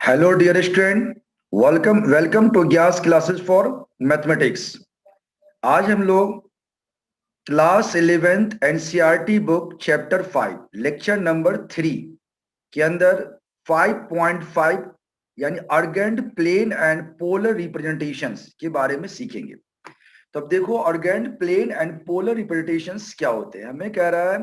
Hello dear student, welcome welcome to Gyas classes for mathematics. आज हम लोग class 11th NCERT book chapter 5 lecture number 3 के अंदर 5.5 यानी Argand plane and polar representations के बारे में सीखेंगे। तो अब देखो, Argand plane and polar representations क्या होते हैं। हमें कह रहा है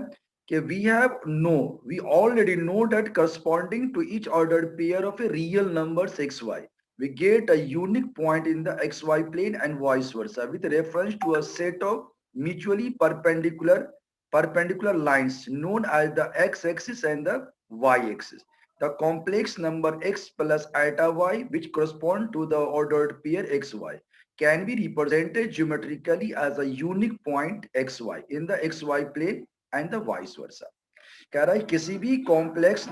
कि we already know that corresponding to each ordered pair of a real numbers x y we get a unique point in the xy plane and vice versa with reference to a set of mutually perpendicular lines known as the x-axis and the y-axis. The complex number x plus eta y, which correspond to the ordered pair xy, can be represented geometrically as a unique point xy in the xy plane and the vice versa. कह रहा है किसी भी complex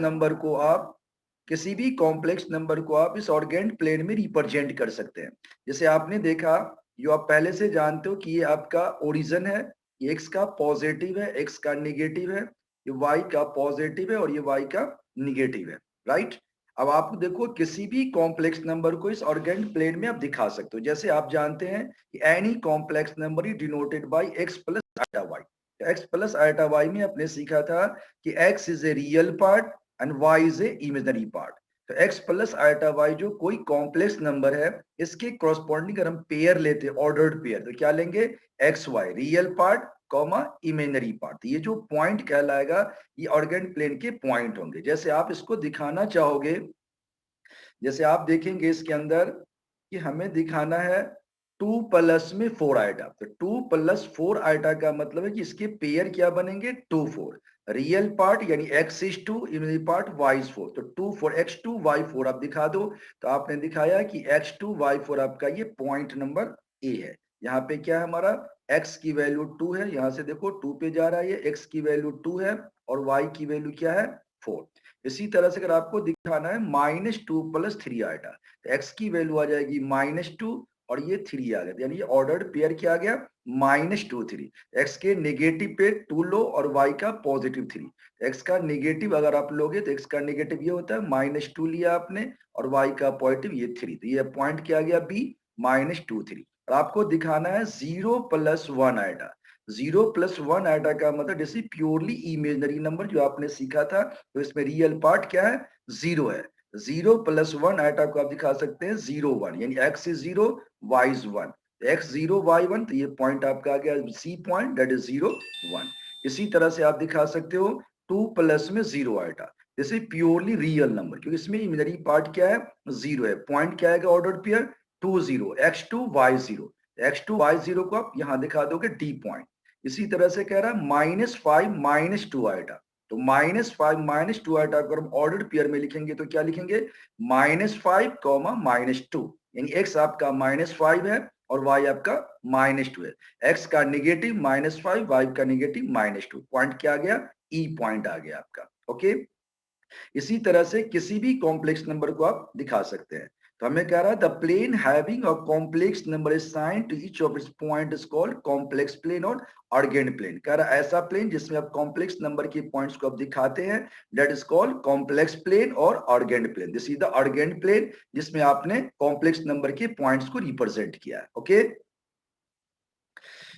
number को आप इस ऑर्गेंड plane में represent कर सकते हैं। जैसे आपने देखा, जो आप पहले से जानते हो कि ये आपका ओरिजिन है, ये एक्स का पॉजिटिव है, एक्स का निगेटिव है, ये वाई का पॉजिटिव है और ये वाई का निगेटिव है, राइट। अब आप देखो, किसी भी कॉम्प्लेक्स नंबर को इस ऑर्गेंड प्लेन में आप दिखा सकते हो। जैसे आप जानते हैं कि any complex number is denoted by x plus iota y. X plus iota y में आपने सीखा था कि x is a real part and y is a imaginary part. तो x प्लस आइटा y जो कोई कॉम्प्लेक्स नंबर है, इसके कॉरस्पॉन्डिंग अगर हम पेयर लेते हैं, ऑर्डर्ड पेयर, तो क्या लेंगे? X y real part comma imaginary part. ये जो पॉइंट कहलाएगा, ये ऑर्गेंड प्लेन के पॉइंट होंगे। जैसे आप इसको दिखाना चाहोगे, जैसे आप देखेंगे इसके अंदर कि हमें दिखाना है 2 + 4 आइटा। तो 2 + 4 आइटा का मतलब है कि इसके पेयर क्या बनेंगे? 2 4। रियल पार्ट यानी x is 2, imaginary part y is 4। तो 2 4 x2 y4 आप दिखा दो। तो आपने दिखाया कि x2 y4 आपका ये पॉइंट नंबर ए है। यहाँ पे क्या है हमारा? x की वैल्यू 2 है, यहाँ से देखो 2 पे जा रहा है, ये x की वैल्यू 2 है और y की वैल्यू क्या है? 4। इसी तरह से अगर आपको दिखाना है -2 + 3 आइटा, तो x की वैल्यू आ जाएगी -2 और ये 3 आ गया, यानी ये ऑर्डर्ड पेयर क्या आ गया? -2 3। एक्स के नेगेटिव पे 2 लो और y का पॉजिटिव 3। एक्स का नेगेटिव अगर आप लोगे तो एक्स का नेगेटिव ये होता है -2 लिया आपने और y का पॉजिटिव ये 3। तो ये पॉइंट क्या आ गया? बी -2 3। और आपको दिखाना है 0 + 1 आइटा। 0 + 1 आइटा का मतलब जैसे प्योरली इमेजिनरी नंबर जो आपने सीखा था, तो इसमें रियल पार्ट क्या है? 0 है। 0 + 1 आइटा को आप दिखा सकते हैं 0 1, यानी x is 0 y is 1। x 0 y 1, तो ये पॉइंट आपका आ गया सी पॉइंट, दैट इज 0 1। इसी तरह से आप दिखा सकते हो 2 + में 0 आइटा, जैसे प्योरली रियल नंबर, क्योंकि इसमें इमेजिनरी पार्ट क्या है? 0 है। पॉइंट क्या आएगा order pair? 2 0 x2 y 0। x2 y 0 को आप यहाँ दिखा दोगे डी पॉइंट। इसी तरह से कह रहा है -5 - 2 आइटा। तो -5 - 2 आइटा अगर हम ऑर्डर्ड पेयर में लिखेंगे तो क्या लिखेंगे? -5, -2, यानी x आपका -5 है और y आपका -2 है। x का नेगेटिव -5, y का नेगेटिव -2। पॉइंट क्या आ गया? ई पॉइंट आ गया आपका। ओके। इसी तरह से किसी भी कॉम्प्लेक्स नंबर को आप दिखा सकते हैं। तो हमें कह रहा है the plane having a complex number assigned to each of its point is called complex plane और अर्गेंड प्लेन। कह रहा है ऐसा प्लेन जिसमें आप कॉम्प्लेक्स नंबर के पॉइंट्स को आप दिखाते हैं, that is called complex plane और Argand plane. This is the Argand plane जिसमें आपने कॉम्प्लेक्स नंबर के पॉइंट्स को रिप्रेजेंट किया है। ओके।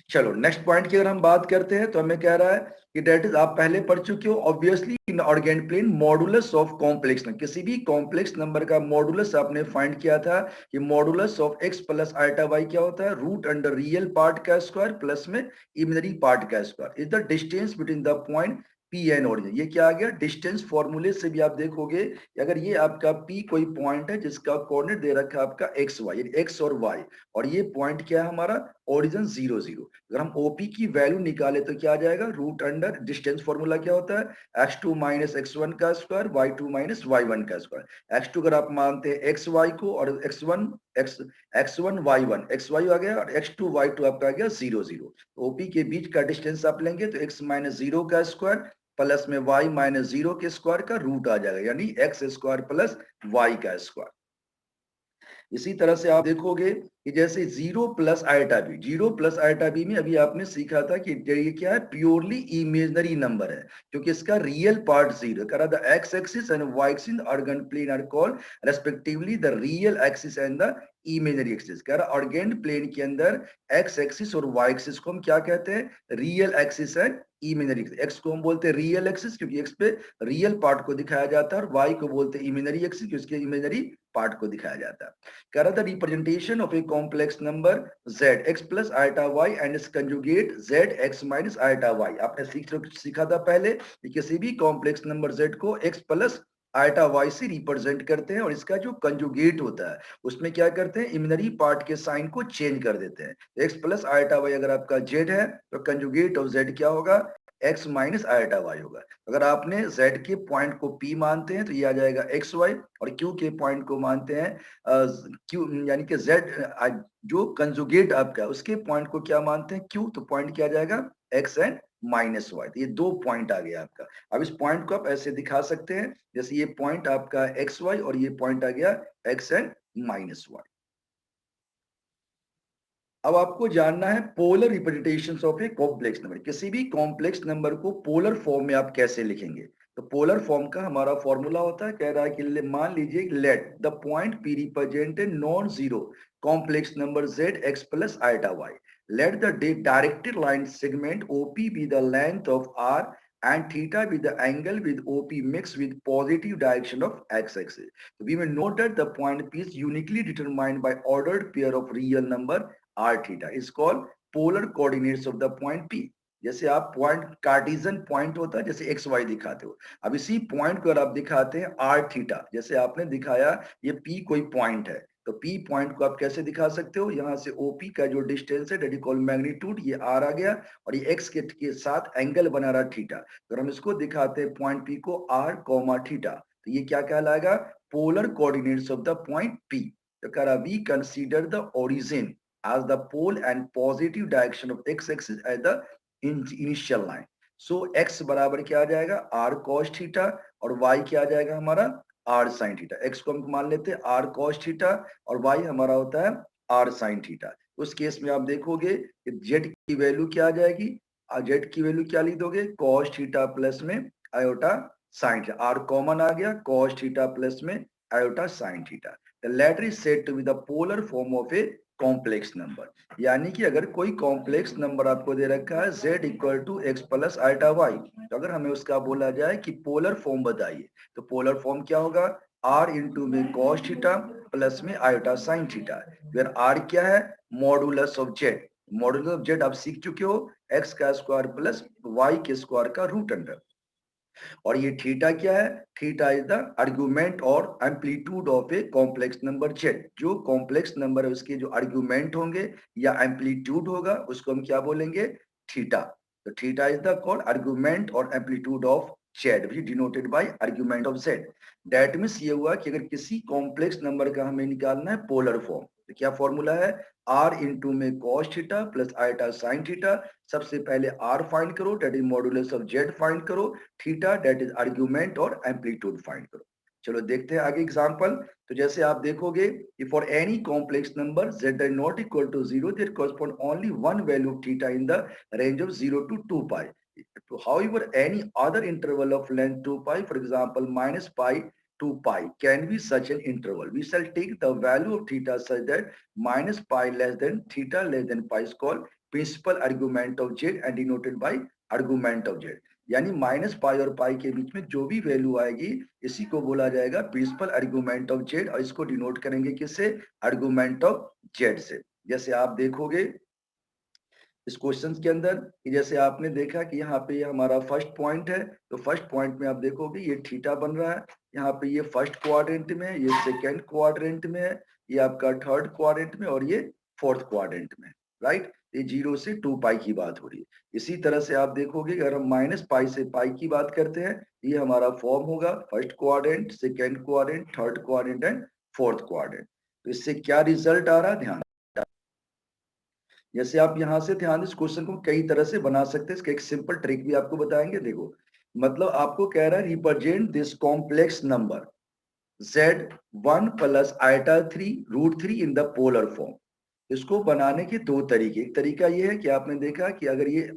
चलो नेक्स्ट पॉइंट की अगर हम बात करते हैं तो हमें कह रहा है कि डेट इज, आप पहले पढ़ चुके हो obviously, in Argand plane modulus of complex number. किसी भी कॉम्प्लेक्स नंबर का मॉडुलस आपने फाइंड किया था कि modulus of x plus iota y क्या होता है? रूट अंडर रियल पार्ट का स्क्वायर प्लस में इमेजिनरी पार्ट का square is the distance between the point P and origin. ये क्या आ गया? डिस्टेंस। फॉर्मूले से भी आप देखोगे कि अगर ये आपका P कोई पॉइंट है जिसका कोऑर्डिनेट दे रखा है आपका एक्स वाई, यानी एक्स और वाई, और ये पॉइंट क्या है हमारा? ओरिजिन 0 0। अगर हम ओपी की वैल्यू निकाले तो क्या आ जाएगा? रूट अंडर डिस्टेंस फॉर्मूला क्या होता है? x2 - x1 का स्क्वायर, y2 - y1 का स्क्वायर। x2 अगर आप मानते हैं एक्स वाई को और x1 y1 एक्स वाई आ गया और x2 y2 आपका आ गया 0 0। ओपी के बीच का डिस्टेंस आप लेंगे तो x - 0 का स्क्वायर प्लस में y - 0 के स्क्वायर का रूट आ जाएगा, यानी x² + y का स्क्वायर। इसी तरह से आप देखोगे कि जैसे 0 plus iota b, 0 plus iota b में अभी आपने सीखा था कि ये क्या है, प्योरली इमेजिनरी नंबर है क्योंकि इसका रियल पार्ट 0 करा। The x axis and y axis Argand plane are called respectively the real axis and the imaginary axis. कह रहा ऑर्गेन प्लेन के अंदर एक्स एक्सिस और वाई एक्सिस को हम क्या कहते हैं, real axis and imaginary axis. X को हम बोलते हैं रियल एक्सिस क्योंकि एक्स पे रियल पार्ट को दिखाया जाता है, और वाई को बोलते हैं इमेजिनरी एक्सिस क्योंकि उसके इमेजिनरी पार्ट को दिखाया जाता है। कह रहा था representation of a complex number z x plus iota y and its conjugate z x minus iota y। आपने सीखा था पहले कि किसी भी कॉम्प्लेक्स नंबर z को x प्लस आइटा y से रिप्रेजेंट करते हैं, और इसका जो कंजुगेट होता है उसमें क्या करते हैं, इमिनरी पार्ट के साइन को चेंज कर देते हैं। x प्लस आइटा y अगर आपका z है तो कंजुगेट ऑफ z क्या होगा, x माइनस आइटा y होगा। अगर आपने z के पॉइंट को p मानते हैं तो ये आ जाएगा एक्स वाई, और q के पॉइंट को मानते हैं q यानी कि z जो कंजुगेट आपका उसके पॉइंट को क्या मानते हैं q, तो पॉइंट क्या आ जाएगा x एंड माइनस वाई। तो ये दो पॉइंट आ गया आपका। अब इस पॉइंट को आप ऐसे दिखा सकते हैं जैसे ये पॉइंट आपका एक्स वाई और ये पॉइंट आ गया एक्स एंड माइनस वाई। अब आपको जानना है polar representations of a complex number. किसी भी कॉम्प्लेक्स नंबर को पोलर फॉर्म में आप कैसे लिखेंगे, तो पोलर फॉर्म का हमारा फॉर्मूला होता है, कह रहा है कि मान लीजिए let the point P represent a non zero complex number z x plus iota y। Let the directed line segment OP be the length of r and theta be the angle with OP mixed with positive direction of x-axis. So we may note that the point P is uniquely determined by ordered pair of real number r theta is called polar coordinates of the point P। जैसे आप point Cartesian point होता है जैसे x Y दिखाते हो, अब इसी point को अगर आप दिखाते हैं आर थीटा, जैसे आपने दिखाया ये पी कोई पॉइंट है, तो पी पॉइंट को आप कैसे दिखा सकते हो, यहाँ से ओपी का जो डिस्टेंस है दैट इज कॉल्ड मैग्नीट्यूड, ये आर आ गया, और ये एक्स के साथ एंगल बना रहा थीटा, तो हम इसको दिखाते हैं पॉइंट पी को आर कॉमा थीटा, तो ये क्या कहलाएगा, polar coordinates of the point P. तो कह रहा we consider the origin as the pole and positive direction of x-axis as the initial line। so x बराबर क्या आ जाएगा r cos थीटा, और y क्या आ जाएगा हमारा r sin थीटा। x को हम मान लेते हैं r cos थीटा और y हमारा होता है r sin थीटा। उस केस में आप देखोगे कि z की वैल्यू क्या आ जाएगी, z की वैल्यू क्या लिख दोगे, cos थीटा प्लस में iota sin theta, r common आ गया, cos थीटा प्लस में iota sin theta. The latter is said to be the polar form of a complex number. यानी कि अगर कोई कॉम्प्लेक्स नंबर आपको दे रखा है z equal to x plus iota y, तो अगर हमें उसका बोला जाए कि पोलर फॉर्म बताइए, तो पोलर फॉर्म क्या होगा, r इंटू में कॉस थीटा प्लस में आयोटा साइन थीटा, फिर r क्या है, modulus of Z. Modulus of Z आप सीख चुके हो, एक्स का स्क्वायर प्लस वाई के स्क्वायर का रूट अंडर, और ये थीटा क्या है, थीटा इज द आर्गुमेंट और amplitude of a complex number Z. जो कॉम्प्लेक्स नंबर है उसके जो आर्गुमेंट होंगे या एम्पलीट्यूड होगा उसको हम क्या बोलेंगे, थीटा। तो theta is the called argument और amplitude of Z which denoted by argument of Z. That means ये हुआ कि अगर किसी कॉम्प्लेक्स नंबर का हमें निकालना है पोलर फॉर्म, तो क्या फॉर्मूला है, r इंटू में cos theta plus iota sine theta. सबसे पहले r फाइंड करो that is modulus of z find करो, थीटा दैट इज आर्गुमेंट और एम्पलीट्यूड फाइंड करो। चलो देखते हैं आगे एग्जांपल। तो जैसे आप देखोगे कि for any complex number z is not equal to 0 there correspond only one value of theta in the range of 0 to 2 pi। However, any other interval of length 2 pi, for example minus pi to pi, can be such an interval. We shall take the value of theta such that minus pi less than theta less than pi is called principal argument of z and denoted by argument of z। यानी minus pi और पाई के बीच में जो भी value आएगी इसी को बोला जाएगा प्रिंसिपल आर्गुमेंट ऑफ जेड, और इसको डिनोट करेंगे किससे, आर्गुमेंट ऑफ जेड से। जैसे आप देखोगे इस क्वेश्चन के अंदर कि जैसे आपने देखा कि यहाँ पे हमारा फर्स्ट पॉइंट है, तो फर्स्ट पॉइंट में आप देखोगे ये थीटा बन रहा है, यहाँ पे ये फर्स्ट क्वाड्रेंट में, ये सेकेंड क्वाड्रेंट में है, ये आपका थर्ड क्वाड्रेंट में, और ये फोर्थ क्वाड्रेंट में, राइट। ये 0 से 2 पाई की बात हो रही है। इसी तरह से आप देखोगे अगर हम माइनस पाई से पाई की बात करते हैं, ये हमारा फॉर्म होगा first quadrant, second quadrant, third quadrant and fourth quadrant. तो इससे क्या रिजल्ट आ रहा है, ध्यान। जैसे आप यहां से ध्यान इस क्वेश्चन को कई तरह से बना सकते हैं, इसका एक सिंपल ट्रिक भी आपको बताएंगे। देखो मतलब आपको कह रहा है represent this complex number, z1 plus iota 3 √3 in the polar form. इसको बनाने के दो तरीके, एक तरीका ये है कि आपने देखा कि अगर ये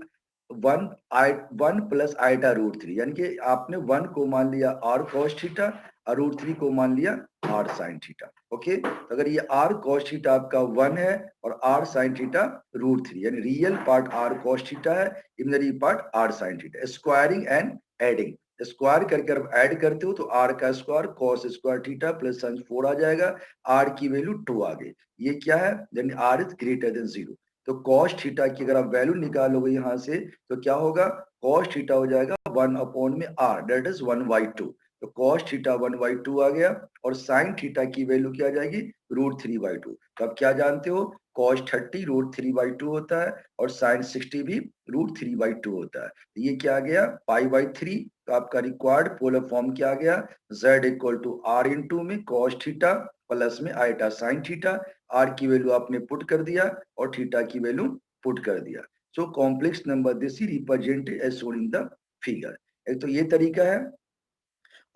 1 प्लस आइटा √3 यानी कि आपने 1 को मान लिया r cos थीटा और √3 को मान लिया r sin थीटा। ओके, तो अगर ये r cos थीटा आपका 1 है और r sin थीटा √3 यानी real part r cos theta है, imaginary part r sin theta. Squaring and adding, square करके अगर ऐड करते हो तो r का square cos square theta plus sin 4 आ जाएगा, r की वैल्यू 2 आ गई। ये क्या है, यानी r इज ग्रेटर देन 0। तो cos थीटा की अगर आप वैल्यू निकालोगे यहाँ से तो क्या होगा, cos थीटा हो जाएगा 1 में r, दैट इज 1/2। तो cos थीटा 1/2 आ गया और sin थीटा की वैल्यू क्या आ जाएगी, √3/2। तो आप क्या जानते हो, cos 30 √3/2 होता है और sin 60 भी √3/2 होता है। तो ये क्या आ गया, π/3। तो आपका रिक्वायर्ड पोलर फॉर्म क्या आ गया, z equal to r into में cos थीटा प्लस में आइटा sin थीटा। r की वैल्यू आपने पुट कर दिया और थीटा की वैल्यू पुट कर दिया। So complex number this is represented as shown in the figure. एक तो ये तरीका है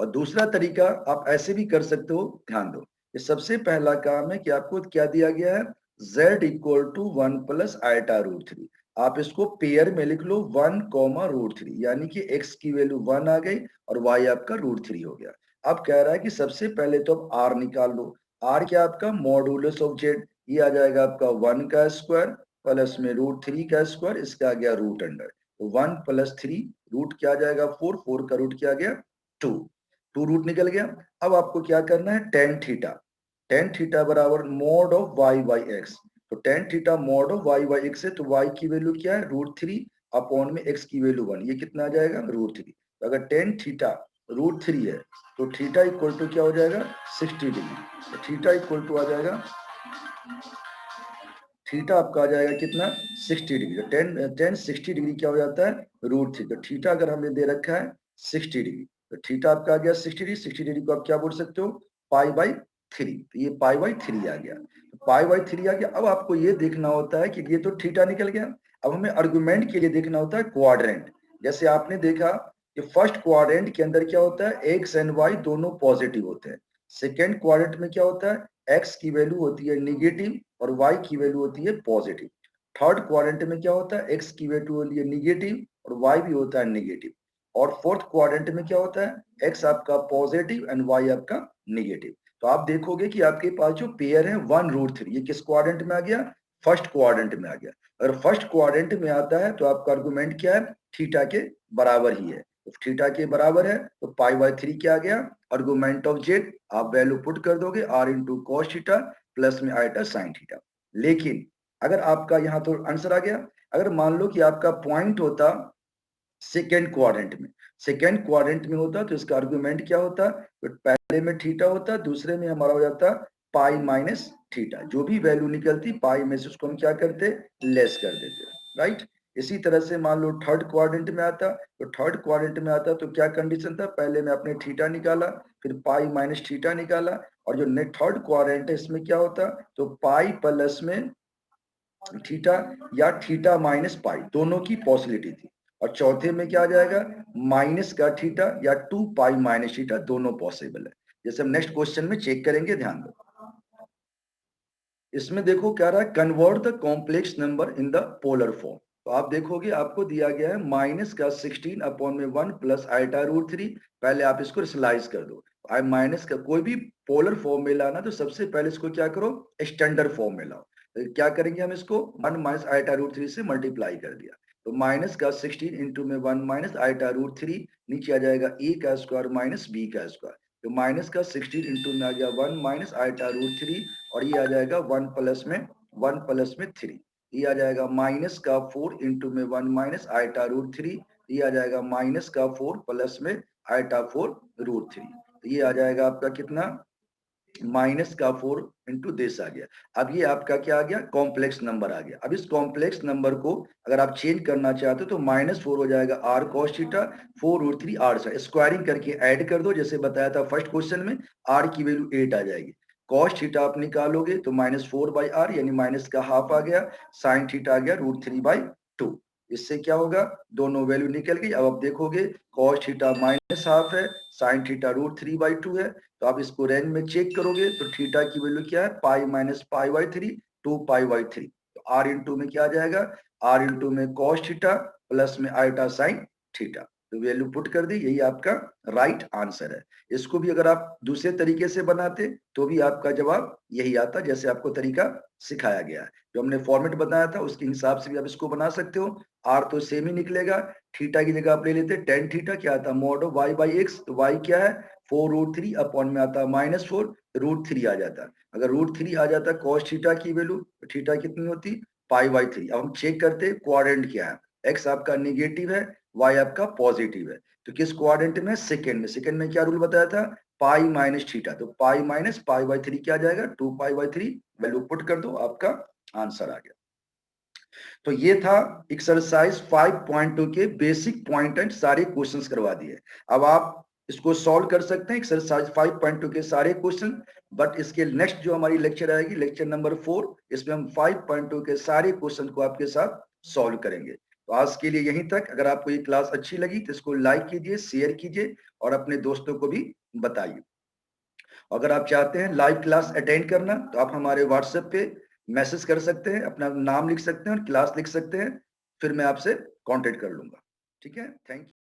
और दूसरा तरीका आप ऐसे भी कर सकते हो। ध्यान दो, ये सबसे पहला काम है कि आपको क्या दिया गया है, z equal to 1 plus iota √3। आप इसको पेयर में लिख लो 1 √3, यानी कि x की वैल्यू 1 आ गई और y आपका √3 हो गया। अब कह रहा है कि सबसे पहले तो आप r निकाल लो। r क्या आपका मॉडुलस ऑफ z, ये आ जाएगा आपका 1 का स्क्वायर प्लस में √3 का स्क्वायर, इसका आ गया रूट अंडर। तो 1 + 3 रूट क्या आ जाएगा 4, 4 का रूट क्या आ गया 2, 2 रूट निकल गया। अब आपको क्या करना है, टेन थीटा, टेन थीटा बराबर मोड ऑफ y/x। तो tan theta mode of y/x है, तो y की वैल्यू क्या है, √3 अपॉन में x की वैल्यू 1, ये कितना आ जाएगा √3। तो अगर टेन थीटा √3 है तो थीटा इक्वल टू क्या हो जाएगा 60 डिग्री। तो थीटा इक्वल टू आ जाएगा, थीटा आपका आ जाएगा कितना 60 डिग्री। तो टेन 60 डिग्री क्या हो जाता है √3। तो थीटा अगर हमने दे रखा है 60 डिग्री, तो थीटा आपका आ गया 60 डिग्री। 60 डिग्री को आप क्या बोल सकते हो, π/3। तो ये π/3 आ गया, तो π/3 आ गया। अब आपको ये देखना होता है कि ये तो थीटा निकल गया, अब हमें आर्गुमेंट के लिए देखना होता है क्वाड्रेंट। जैसे आपने देखा कि फर्स्ट क्वाड्रेंट के अंदर क्या होता है, एक्स एंड वाई दोनों पॉजिटिव होते हैं। सेकेंड क्वाड्रेंट में क्या होता है, एक्स की वैल्यू होती है नेगेटिव और y की वैल्यू होती है पॉजिटिव। थर्ड क्वाड्रेंट में क्या होता है, x की वैल्यू होती है निगेटिव और y भी होता है निगेटिव। और फोर्थ क्वाड्रेंट में क्या होता है, x आपका पॉजिटिव एंड y आपका निगेटिव। तो आप देखोगे कि आपके पास जो पेयर है 1 √3, ये किस क्वाड्रेंट में आ गया, फर्स्ट क्वाड्रेंट में आ गया। अगर फर्स्ट क्वाड्रेंट में आता है तो आपका आर्गुमेंट क्या है, थीटा के बराबर ही है। तो थीटा के बराबर है तो π/3 क्या आ गया, आर्गुमेंट ऑफ जेड आप वैल्यू पुट कर दोगे r into cos theta plus में आइटा साइन थीटा। लेकिन अगर आपका यहाँ तो आंसर आ गया, अगर मान लो कि आपका पॉइंट होता सेकेंड क्वाड्रेंट में, सेकेंड क्वाड्रेंट में होता तो इसका आर्गुमेंट क्या होता, तो पहले में थीटा होता, दूसरे में हमारा हो जाता π-थीटा। जो भी वैल्यू निकलती पाई में से उसको हम क्या करते, लेस कर देते, राइट। इसी तरह से मान लो थर्ड क्वाड्रेंट में आता, तो थर्ड क्वाड्रेंट में आता तो क्या कंडीशन था, पहले में आपने थीटा निकाला, फिर π-थीटा निकाला। और जो थर्ड क्वाड्रेंट है इसमें क्या होता, तो पाई प्लस में थीटा या थीटा माइनस पाई, दोनों की पॉसिबिलिटी थी। और चौथे में क्या आ जाएगा, माइनस का थीटा या 2π - थीटा, दोनों पॉसिबल है। जैसे हम नेक्स्ट क्वेश्चन में चेक करेंगे, ध्यान दो। इसमें देखो क्या रहा है, convert the complex number in the polar form. तो आप देखोगे आपको दिया गया है माइनस का 16 अपॉन में 1 प्लस आइटा√3। पहले आप इसको रिसलाइज कर दो, आई माइनस का कोई भी पोलर फॉर्म में लाना तो सबसे पहले इसको क्या करो, स्टैंडर्ड फॉर्म में लाओ। तो क्या करेंगे हम इसको 1 माइनस आइटा√3 से मल्टीप्लाई कर दिया, तो माइनस का 16 इंटू में 1 माइनस आइटा√3, नीचे आ जाएगा ए का स्क्वायर माइनस बी का स्क्वायर। तो माइनस का 16 इंटू में आ गया 1 माइनस आइटा√3 और ये आ जाएगा 1 प्लस में 3। ये आ जाएगा माइनस का 4 इंटू में 1 माइनस आइटा√3, ये आ जाएगा माइनस का 4 प्लस में आइटा4√3। तो ये आ जाएगा आपका कितना, माइनस का 4 इंटू दिस आ गया। अब ये आपका क्या आ गया, कॉम्प्लेक्स नंबर आ गया। अब इस कॉम्प्लेक्स नंबर को अगर आप चेंज करना चाहते हो तो -4 हो जाएगा r cos theta 4√3 r sine, squaring करके ऐड कर दो जैसे बताया था फर्स्ट क्वेश्चन में, r की वैल्यू 8 आ जाएगी। cos थीटा आप निकालोगे तो -4/r यानी माइनस का हाफ आ गया, साइन थीटा आ गया √3/2। इससे क्या होगा, दोनों वैल्यू निकल गई। अब आप देखोगे cos थीटा माइनस हाफ है, sin थीटा √3/2 है। तो आप इसको रेंज में चेक करोगे तो थीटा की वैल्यू क्या है, पाई माइनस पाई/3, 2 पाई/3। तो r इंटू में क्या आ जाएगा, r इंटू में cos थीटा प्लस में आइटा sin थीटा। तो वैल्यू पुट कर दी, यही आपका राइट आंसर है। इसको भी अगर आप दूसरे तरीके से बनाते तो भी आपका जवाब यही आता, जैसे आपको तरीका सिखाया गया है। जो हमने फॉर्मेट बताया था उसके हिसाब से भी आप इसको बना सकते हो। आर तो सेम ही निकलेगा, थीटा की जगह आप ले लेते टेन थीटा, क्या आता है मॉड ऑफ y/x। तो y क्या है, 4√3 अपॉन में आता है -4, √3 आ जाता है। अगर √3 आ जाता है cos थीटा की वैल्यू, तो थीटा कितनी होती, पाई/3। अब हम चेक करते क्वाड्रेंट क्या है, x आपका निगेटिव है, y आपका पॉजिटिव है। तो किस क्वाड्रेंट में, सेकंड में। सेकंड में क्या रूल बताया था, पाई माइनस थीटा। तो पाई माइनस पाई/3 क्या आ जाएगा, 2 पाई/3। वैल्यू पुट कर दो, आपका आंसर आ गया। तो ये था एक्सरसाइज 5.2 के बेसिक पॉइंट एंड सारे क्वेश्चंस करवा दिए। अब आप इसको सॉल्व कर सकते हैं एक्सरसाइज 5.2 के सारे क्वेश्चन। बट इसके नेक्स्ट जो हमारी लेक्चर आएगी, लेक्चर नंबर 4, इसमें हम 5.2 के सारे क्वेश्चन को आपके साथ सॉल्व करेंगे। तो आज के लिए यहीं तक। अगर आपको ये क्लास अच्छी लगी तो इसको लाइक कीजिए, शेयर कीजिए और अपने दोस्तों को भी बताइए। अगर आप चाहते हैं लाइव क्लास अटेंड करना तो आप हमारे व्हाट्सएप पे मैसेज कर सकते हैं, अपना नाम लिख सकते हैं और क्लास लिख सकते हैं, फिर मैं आपसे कांटेक्ट कर लूंगा। ठीक है, थैंक यू।